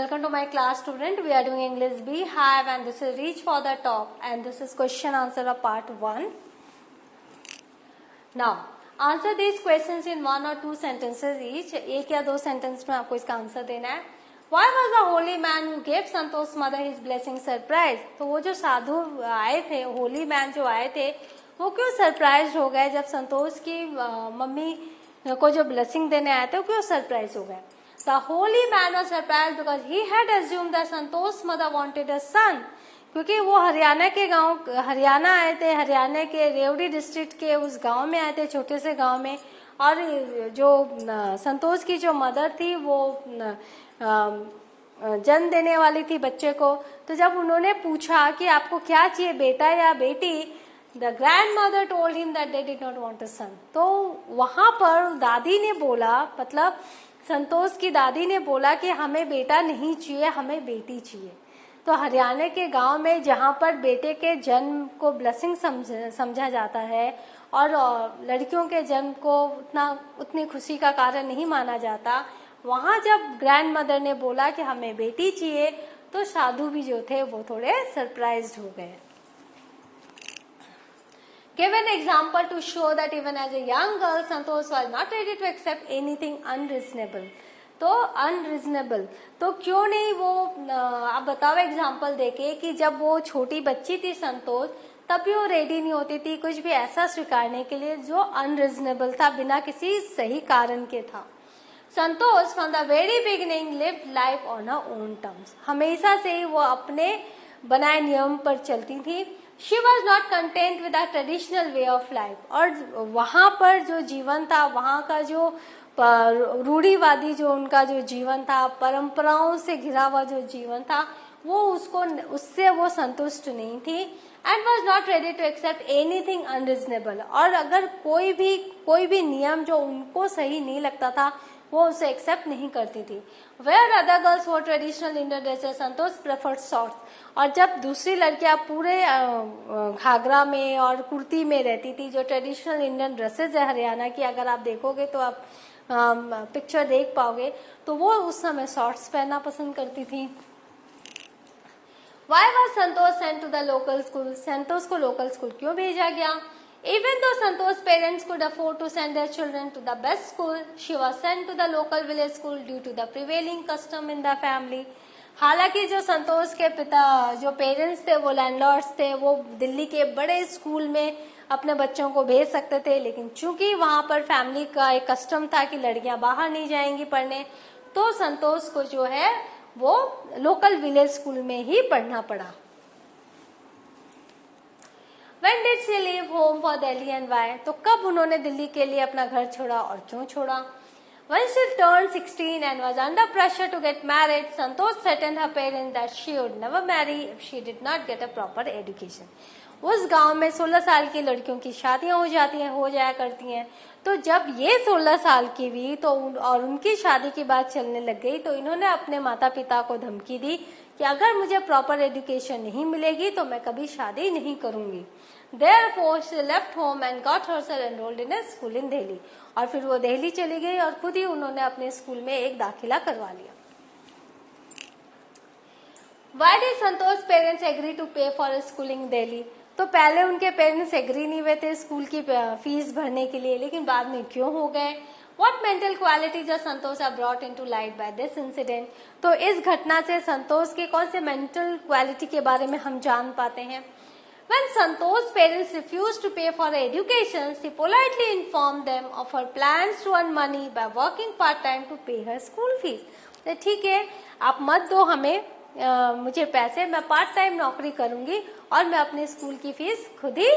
Welcome to my class, student. We are doing English B Hive and this is Reach for the Top and this is question answer of part 1. Now, answer these questions in 1 or 2 sentences each. एक या 2 sentence में आपको इसका answer देना है. Why was the holy man who gave Santosh's mother his blessing surprised? तो वो जो साधु आए थे, होली मैन जो आए थे, वो क्यों सरप्राइज हो गए जब संतोष की मम्मी को जो ब्लेसिंग देने आए थे, वो क्यों सरप्राइज हो गए? The holy man was surprised because he had assumed that Santosh's mother wanted a son. क्योंकि वो हरियाणा के गांव, हरियाणा आए थे, हरियाणा के रेवड़ी डिस्ट्रिक्ट के उस गांव में आए थे, छोटे से गांव में. और जो संतोष की जो मदर थी वो जन्म देने वाली थी बच्चे को. तो जब उन्होंने पूछा कि आपको क्या चाहिए, बेटा या बेटी, the grandmother told him that they did not want a son. तो वहां पर दादी ने बोला, मतलब संतोष की दादी ने बोला कि हमें बेटा नहीं चाहिए, हमें बेटी चाहिए. तो हरियाणा के गांव में जहां पर बेटे के जन्म को ब्लेसिंग समझा जाता है और लड़कियों के जन्म को उतनी खुशी का कारण नहीं माना जाता, वहां जब ग्रैंड मदर ने बोला कि हमें बेटी चाहिए, तो साधु भी जो थे वो थोड़े सरप्राइज्ड हो गए. Give an example to show that even as a young girl, Santosh was not ready to accept anything unreasonable. तो unreasonable, तो क्यों नहीं वो आप बताओ एग्जाम्पल देके कि जब वो छोटी बच्ची थी संतोष, तब भी वो रेडी नहीं होती थी कुछ भी ऐसा स्वीकारने के लिए जो अनरीजनेबल था, बिना किसी सही कारण के था. Santosh from the very beginning lived life on her own terms. हमेशा से ही वो अपने बनाए नियम पर चलती थी. She was not content with the traditional way of life. और वहां पर जो जीवन था, वहां का जो रूढ़िवादी जो उनका जो जीवन था, परंपराओं से घिरा हुआ जो जीवन था, वो उससे वो संतुष्ट नहीं थी. And was not ready to accept anything unreasonable. और अगर कोई भी नियम जो उनको सही नहीं लगता था, वो उसे एक्सेप्ट नहीं करती थी. Where other girls wore traditional Indian dresses, Santosh preferred shorts. और जब दूसरी लड़कियां पूरे घाघरा में और कुर्ती में रहती थी, जो ट्रेडिशनल इंडियन ड्रेसेस है हरियाणा की, अगर आप देखोगे तो आप पिक्चर देख पाओगे, तो वो उस समय शॉर्ट्स पहनना पसंद करती थी. Why was Santosh sent to the local school? संतोष को लोकल स्कूल क्यों भेजा गया? Even though Santosh's parents could afford to send their children to the best school, she was sent to the local village school due to the prevailing custom in the family. हालांकि जो संतोष के पिता, जो parents थे, वो landlords थे, वो दिल्ली के बड़े स्कूल में अपने बच्चों को भेज सकते थे, लेकिन चूंकि वहां पर फैमिली का एक कस्टम था कि लड़कियां बाहर नहीं जाएंगी पढ़ने, तो संतोष को जो है वो लोकल विलेज स्कूल में ही पढ़ना पड़ा. When did she leave home for Delhi and why? तो कब उन्होंने दिल्ली के लिए अपना घर छोड़ा और क्यों छोड़ा? When she turned 16 and was under pressure to get married, Santosh threatened her parents that she would never marry if she did not get a proper education. उस गांव में 16 साल की लड़कियों की शादियां हो जाया करती हैं. तो जब ये 16 साल की हुई तो और उनकी शादी की बात चलने लग गई, तो इन्होंने अपने माता पिता को धमकी दी कि अगर मुझे प्रॉपर एजुकेशन नहीं मिलेगी तो मैं कभी शादी नहीं करूंगी. Therefore, she left home and got herself enrolled in a school in Delhi. और फिर वो दिल्ली चली गई और खुद ही उन्होंने अपने स्कूल में एक दाखिला करवा लिया. Why did Santosh's parents agree to pay for his schooling in Delhi? तो पहले उनके पेरेंट्स एग्री नहीं हुए थे स्कूल की फीस भरने के लिए, लेकिन बाद में क्यों हो गए? What mental qualities of Santosh are brought into light by this incident? तो इस घटना से संतोष के कौन से मेंटल क्वालिटी के बारे में हम जान पाते हैं? When Santosh's parents refused to pay for her education, she politely informed them of her plans to earn money by working part-time to pay her school fees. तो ठीक है, आप मत दो हमें मुझे पैसे, मैं पार्ट टाइम नौकरी करूंगी और मैं अपने स्कूल की फीस खुद ही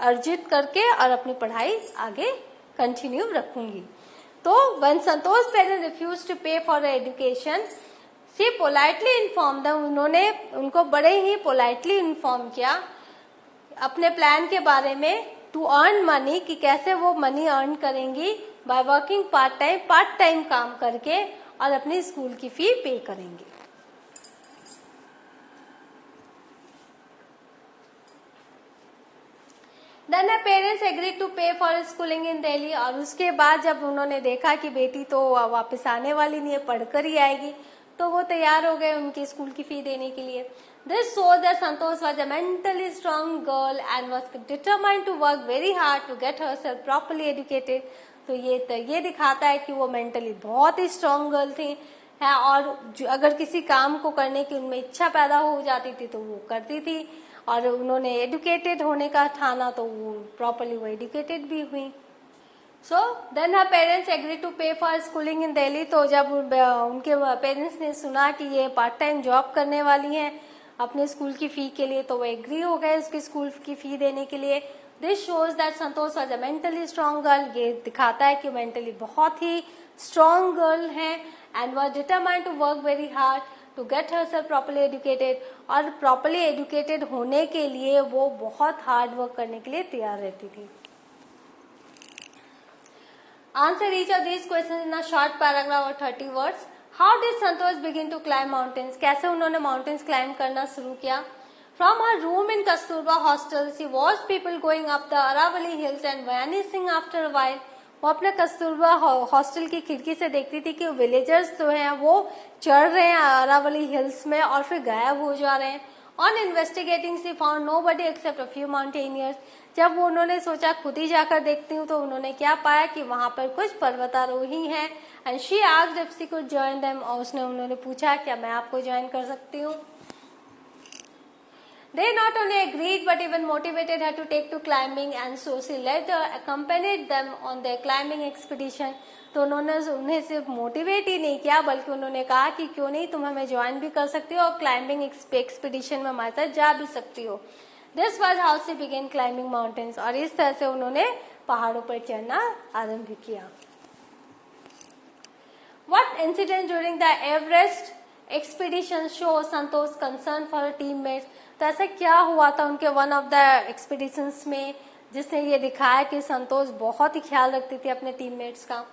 अर्जित करके और अपनी पढ़ाई आगे कंटिन्यू रखूंगी. तो when Santosh's parents refused to pay for her education, she politely informed them, उन्होंने उनको बड़े ही पोलाइटली इन्फॉर्म किया अपने प्लान के बारे में, टू अर्न मनी, कि कैसे वो मनी अर्न करेंगी बाय वर्किंग पार्ट टाइम काम करके और अपनी स्कूल की फी पे करेंगी. Then her parents agreed to pay for schooling in Delhi. और उसके बाद जब उन्होंने देखा कि बेटी तो वापस आने वाली नहीं है, पढ़कर ही आएगी, तो वो तैयार हो गए उनकी स्कूल की फी देने के लिए. This shows that Santosh was a mentally strong girl and was determined to work very hard to get herself properly educated. तो ये दिखाता है कि वो मेंटली बहुत ही स्ट्रांग गर्ल थी है, और अगर किसी काम को करने की उनमें इच्छा पैदा हो जाती थी तो वो करती थी, और उन्होंने एडुकेटेड होने का ठाना तो वो प्रॉपरली वो एडुकेटेड भी हुई. So then her parents agree to pay for schooling in Delhi. तो जब उनके पेरेंट्स ने सुना कि ये पार्ट टाइम जॉब करने वाली हैं अपने स्कूल की फी के लिए, तो वो एग्री हो गए उसकी स्कूल की फी देने के लिए. This shows that Santosh was a mentally strong girl. ये दिखाता है कि मेंटली बहुत ही स्ट्रांग गर्ल है and was determined to work very hard to get herself properly educated. और प्रॉपर्ली एजुकेटेड होने के लिए वो बहुत हार्ड वर्क करने के लिए तैयार रहती थी. Answer each of these questions in a short paragraph or 30 words. How did Santosh begin to climb mountains? कैसे उन्होंने mountains climb करना शुरू किया? From her room in Kasturba hostel, she watched people going up the Aravalli hills and vanishing after a while. वो अपने Kasturba hostel की खिड़की से देखती थी कि विलेजर्स जो हैं वो चढ़ रहे हैं अरावली हिल्स में और फिर गायब हो जा रहे हैं. On investigating, she found nobody except a few mountaineers. जब वो उन्होंने सोचा खुद ही जाकर देखती हूँ तो उन्होंने क्या पाया कि वहां पर कुछ पर्वतारोही हैं. And she asked if she could join them. और उन्होंने पूछा क्या मैं आपको ज्वाइन कर सकती हूँ. They not only agreed but even motivated her to take to climbing, and so she later accompanied them on their climbing expedition. तो उन्होंने उन्हें सिर्फ मोटिवेट ही नहीं किया बल्कि उन्होंने कहा कि क्यों नहीं तुम हमें ज्वाइन भी कर सकती हो और क्लाइंबिंग एक्सपीडिशन में हमारे साथ जा भी सकती हो. This was how she began climbing mountains. और इस तरह से उन्होंने पहाड़ों पर चढ़ना आरंभ किया. What incident during the Everest expedition show Santosh concern for her teammates? तो ऐसा क्या हुआ था उनके वन ऑफ द एक्सपीडिशंस में जिसने ये दिखाया कि संतोष बहुत ही ख्याल रखती थी अपने टीममेट्स का.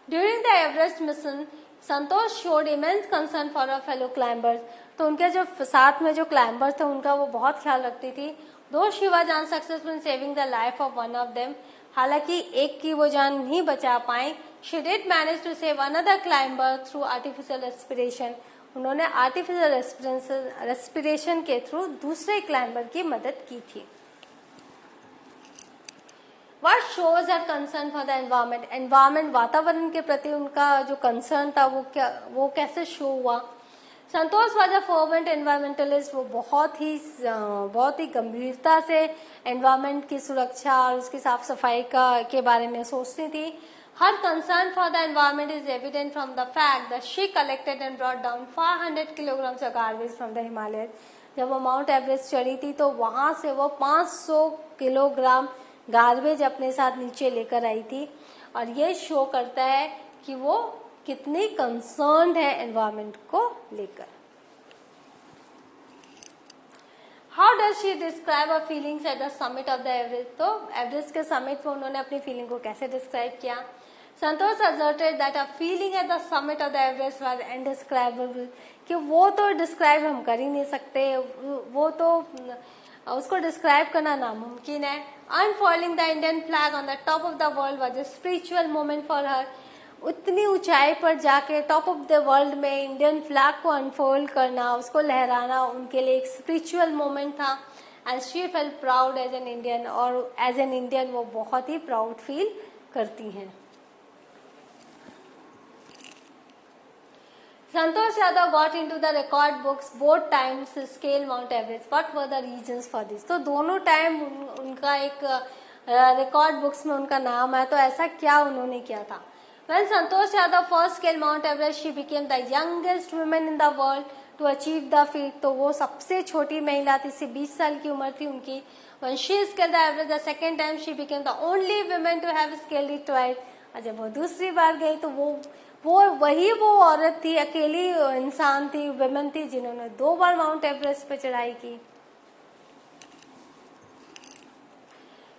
During the Everest mission Santosh showed immense concern for a fellow climbers. तो उनके जो साथ में जो क्लाइंबर्स थे उनका वो बहुत ख्याल रखती थी. Though she was unsuccessful in saving the life of one of them. हालांकि एक की वो जान नहीं बचा पाई. She did manage to save another climber through artificial respiration. उन्होंने आर्टिफिशियल रेस्पिरेशन के थ्रू दूसरे क्लाइंबर की मदद की थी. What shows her concern for the environment? Environment वातावरण के प्रति उनका जो कंसर्न था वो कैसे शो हुआ. संतोष वाज अ फर्वेंट एनवायरमेंटलिस्ट. वो बहुत ही गंभीरता से एनवायरमेंट की सुरक्षा और उसकी साफ सफाई के बारे में सोचती थी. Her concern for the environment is evident from the fact that she collected and brought down 500 kilograms of garbage from the Himalayas. जब वो माउंट एवरेस्ट चढ़ी थी तो वहां से वो 500 किलोग्राम गार्बेज अपने साथ नीचे लेकर आई थी. और ये शो करता है कि वो कितनी कंसर्न्ड है एनवायरमेंट को लेकर. How does she describe a feelings at the summit of the Everest. तो एवरेस्ट के समिट पर उन्होंने अपनी फीलिंग को कैसे डिस्क्राइब किया. संतोष asserted that a feeling at the summit of the Everest was indescribable. कि वो तो डिस्क्राइब हम कर ही नहीं सकते, वो तो उसको डिस्क्राइब करना नामुमकिन है. Unfurling the Indian flag on the top of the world was a spiritual moment for her. उतनी ऊंचाई पर जाके टॉप ऑफ द वर्ल्ड में इंडियन फ्लैग को अनफोल्ड करना, उसको लहराना उनके लिए एक स्पिरिचुअल मोमेंट था. And she felt proud as an Indian. और एज एन इंडियन वो बहुत ही प्राउड फील करती हैं. Santosh Yadav got into the record books both times to scale Mount Everest. What were the reasons for this? तो दोनों time उनका एक record books में उनका नाम है. तो ऐसा क्या उन्होंने किया था. When Santosh Yadav first scaled Mount Everest, she became the youngest woman in the world to achieve the feat. तो वो सबसे छोटी महिला थी, सिर्फ 20 साल की उम्र थी उनकी. When she scaled the Everest the second time, she became the only woman to have scaled it twice. और जब वो दूसरी बार गई तो वो औरत थी, अकेली इंसान थी, वुमेन थी जिन्होंने 2 बार माउंट एवरेस्ट पे चढ़ाई की.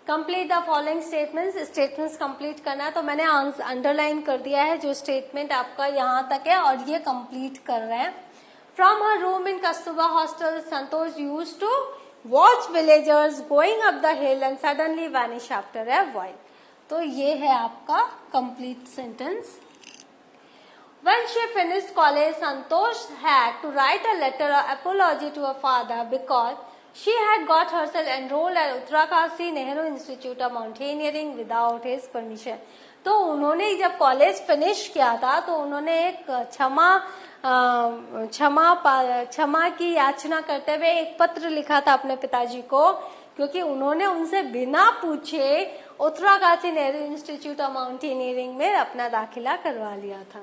Complete the following statements complete करना है. तो मैंने अंडरलाइन कर दिया है जो स्टेटमेंट आपका यहाँ तक है और ये कंप्लीट कर रहे हैं. From her room in Kasturba hostel Santosh used to watch villagers going up the hill and suddenly vanish after a while. तो ये है आपका complete sentence. When she finished college, Santosh had to write a letter of apology to her father because she had got herself enrolled at Uttarakansi Nehru Institute of Mountaineering without his permission. तो उन्होंने जब college finish किया था तो उन्होंने एक क्षमा की याचना करते हुए एक पत्र लिखा था अपने पिताजी को, क्योंकि उन्होंने उनसे बिना पूछे Uttarkashi Nehru institute of mountaineering में अपना दाखिला करवा लिया था.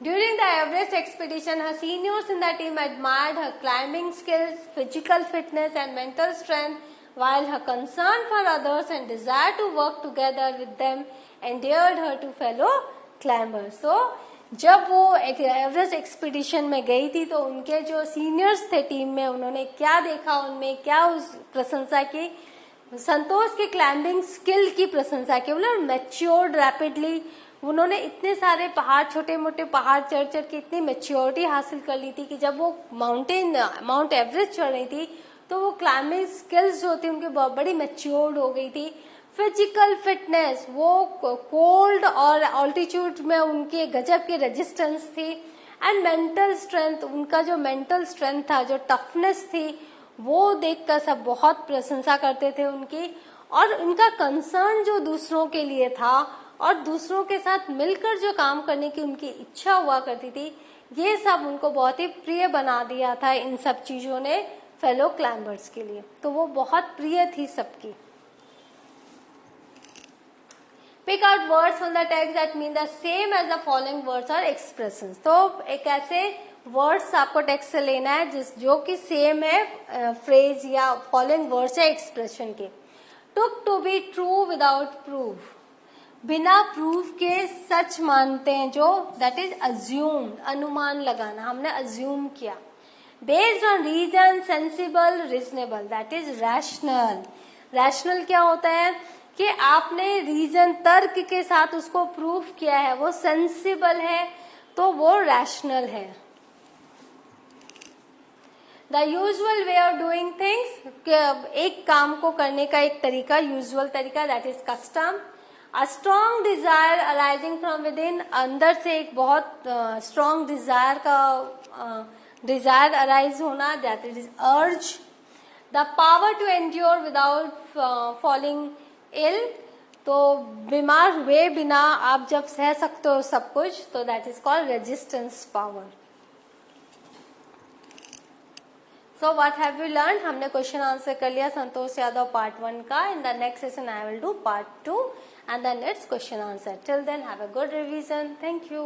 During the Everest expedition, her seniors in the team admired her climbing skills, physical fitness and mental strength, while her concern for others and desire to work together with them endeared her to fellow climbers. So, जब वो Everest expedition में गई थी तो उनके जो seniors थे team में, उन्होंने क्या देखा उनमें, क्या उस प्रशंसा की, संतोष के क्लाइंबिंग स्किल की प्रशंसा की. बोले मैच्योर्ड रैपिडली, उन्होंने इतने सारे पहाड़, छोटे मोटे पहाड़ चढ़ चढ़ के इतनी मैच्योरिटी हासिल कर ली थी कि जब वो माउंट एवरेस्ट चढ़ रही थी तो वो क्लाइंबिंग स्किल्स जो थी उनकी बड़ी मैच्योर्ड हो गई थी. फिजिकल फिटनेस, वो कोल्ड और ऑल्टीट्यूड में उनकी गजब की रेजिस्टेंस थी. एंड मेंटल स्ट्रेंथ, उनका जो मेंटल स्ट्रेंथ था, जो टफनेस थी, वो देखकर सब बहुत प्रशंसा करते थे उनकी. और उनका कंसर्न जो दूसरों के लिए था और दूसरों के साथ मिलकर जो काम करने की उनकी इच्छा हुआ करती थी, ये सब उनको बहुत ही प्रिय बना दिया था इन सब चीजों ने फेलो क्लाइंबर्स के लिए. तो वो बहुत प्रिय थी सबकी. Pick out words from the text that mean the same as the following words or expressions. तो एक ऐसे वर्ड्स आपको टेक्स्ट से लेना है जो कि सेम है फ्रेज या फॉलोइंग वर्ड्स है एक्सप्रेशन के. Took to be true without proof, बिना प्रूफ के सच मानते हैं जो, दैट इज अज्यूम्ड, अनुमान लगाना, हमने अज्यूम किया. Based on reason, sensible, reasonable, that is rational. Rational क्या होता है कि आपने रीजन, तर्क के साथ उसको प्रूफ किया है, वो सेंसिबल है तो वो रैशनल है. The usual way of doing things, एक काम को करने का एक तरीका, यूजुअल तरीका, that is custom. A strong desire arising from within, अंदर से एक बहुत स्ट्रॉन्ग डिजायर अराइज होना, that is urge. The power to endure without falling ill, तो बीमार हुए बिना आप जब सह सकते हो सब कुछ, तो that is called resistance power. So what have we learn, हमने क्वेश्चन आंसर कर लिया संतोष यादव पार्ट 1 का. In the next session I will do part 2 and then it's question answer. Till then, have a good revision. Thank you.